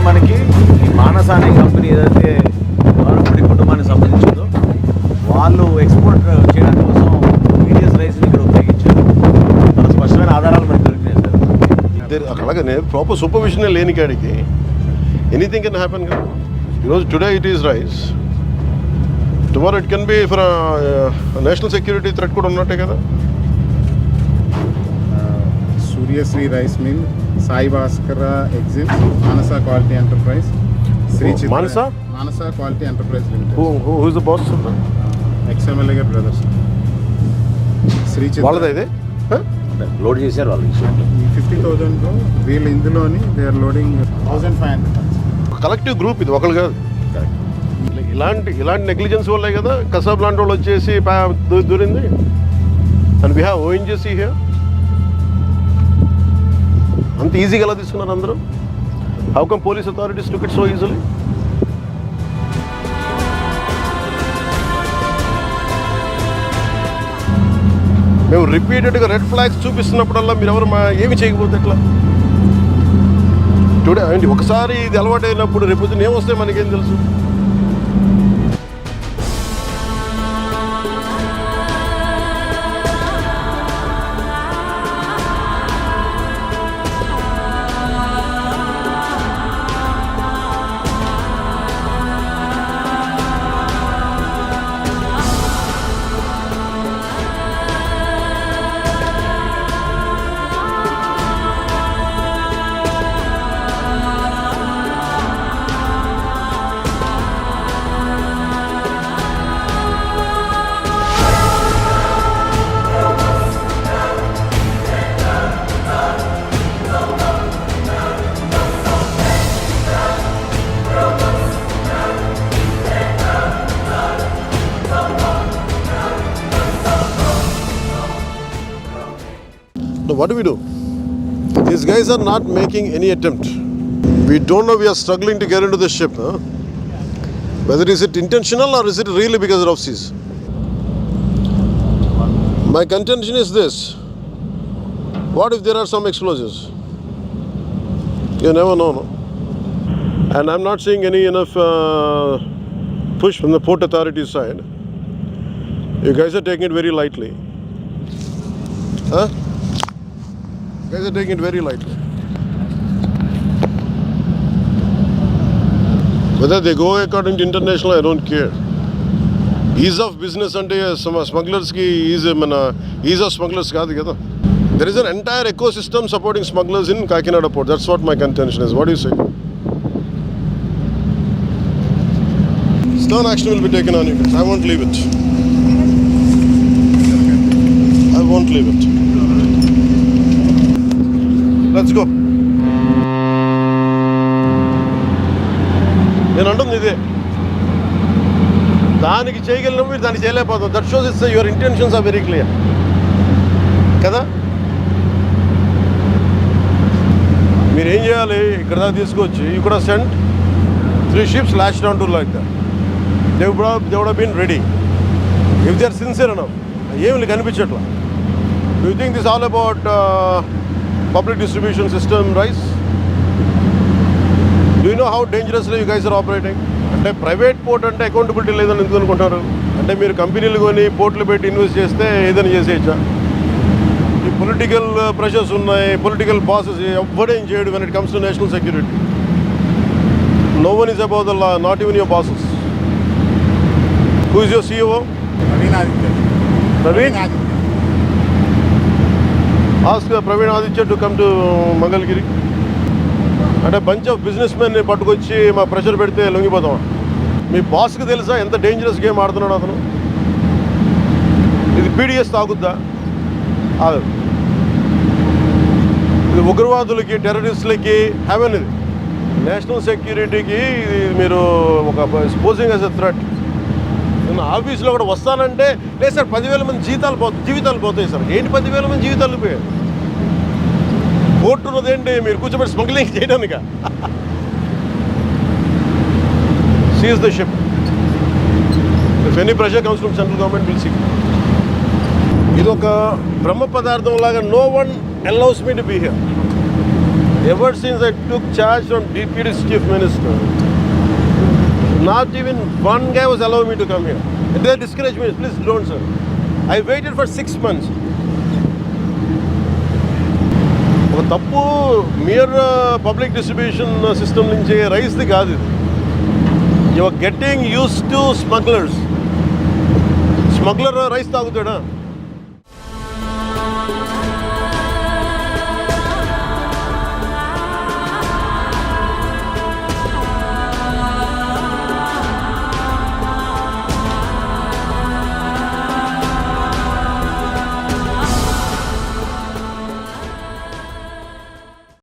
మనకి ఈ మానస అనే కంపెనీ ఏదైతే గౌరవపడి కుటుంబానికి సంబంధించిందో వాళ్ళు ఎక్స్పోర్ట్ చేయడం కోసం మీడియస్ రైస్ని ఇక్కడ ఉపయోగించారు. చాలా స్పష్టమైన ఆధారాలు మనకు దొరికినాయి సార్. అలాగే ప్రాపర్ సూపర్విజన్ లేని కాడికి ఎనీథింగ్ కెన్ హ్యాపెన్ కదా. ఈరోజు today it is rice, tomorrow it can be for national security threat కూడా ఉన్నట్టే కదా. Suryasri rice mill, Sai Bhaskara exim, Manasa quality enterprise, Sri Manasa quality enterprise limited. Who is the boss? Ex MLA గారి brothers. Sri వాళ్ళదా ఇది? లోడ్ చేశారు వాళ్ళు. 50,000లో వీళ్ళు ఇందులోని they are loading 1,500. Collective group ఇది, ఒకళ్ళు కాదు. ఇలాంటి నెగ్లిజెన్స్ వల్లే కదా కసాబ్ లాంటి వాళ్ళు వచ్చేసి దూరింది. And we have ONGC here. అంత ఈజీగా ఎలా తీసుకున్నారు అందరూ? How come police authorities took it so easily? మేము రిపీటెడ్గా రెడ్ ఫ్లాగ్స్ చూపిస్తున్నప్పుడల్లా మీరు ఎవరు ఏమి చేయకపోతే ఎట్లా? టుడే ఏంటి ఒకసారి ఇది అలవాటు అయినప్పుడు రేపు ఏమొస్తే మనకేం తెలుసు? What do we do? These guys are not making any attempt. We don't know, we are struggling to get into the ship. Huh? Whether is it intentional or is it really because of seas? My contention is this. What if there are some explosives? You never know, no? And I'm not seeing any enough push from the port authority side. You guys are taking it very lightly. Huh? You guys are taking it very lightly. Whether they go according to international, I don't care. Ease of business ante smugglers ki ease of smugglers kaadu kada. There is an entire ecosystem supporting smugglers in Kakinada port. That's what my contention is. What do you say? Stern action will be taken on you guys. I won't leave it. I won't leave it. Let's go. నేను అంటుంది ఇదే, దానికి చేయగలిగిన మీరు దాన్ని చేయలేకపోతాం. That shows it's your intentions are very clear కదా. మీరు ఏం చేయాలి, ఇక్కడ దాకా తీసుకొచ్చి you could have sent 3 ships lashed down to like that. They would have been ready if they are sincere enough. ఏమి కనిపించట్లా. Do you think this is all about public distribution system rice? Do you know how dangerously you guys are operating? అంటే private port అంటే accountability లేదని ఎందుకు అనుకుంటారు? అంటే మీరు కంపెనీలు కొని పోర్ట్లు పెట్టి ఇన్వెస్ట్ చేస్తే ఏదైనా చేసేయచ్చా? ఈ పొలిటికల్ ప్రెషర్స్ ఉన్నాయి, పొలిటికల్ బాసెస్ ఎవ్వడేం చేయడు when it comes to national security. No one is above the law, not even your bosses. Who is your CEO? Praveen? Ask Praveen Aditya to come to Mangalgiri. అంటే bunch of business మెన్ని పట్టుకొచ్చి మా pressure పెడితే లొంగిపోతాం. మీ బాస్కి తెలుసా ఎంత dangerous game ఆడుతున్నాడు అతను? ఇది పీడిఎస్ తాగుద్దా? ఇది ఉగ్రవాదులకి, టెర్రరిస్టులకి హెవెన్. ఇది నేషనల్ సెక్యూరిటీకి ఇది మీరు ఒక స్పోజింగ్ యాజ్ ఎ థ్రెట్. నేను ఆఫీస్లో కూడా వస్తానంటే లేదు సార్ 10,000 మంది జీవితాలు పోతాయి సార్. ఏంటి 10,000 మంది జీవితాలు పోయాయి? కోర్టు ఉన్నదేంటి మీరు కూర్చోబెట్టి స్మగ్లింగ్ చేయడానిక? Seize the ship. If any pressure comes from central government will see. ఇది ఒక బ్రహ్మ పదార్థం లాగా. No one allows me to be here. Ever since I took charge from Deputy Chief Minister, not even one guy was allowing me to come here. They discouraged me, please don't, sir. I waited for 6 months. ఒక తప్పు mere public distribution system నుంచి రైస్ది కాదు ఇది. You are getting use to smugglers. Smuggler rice తాగుతాడా?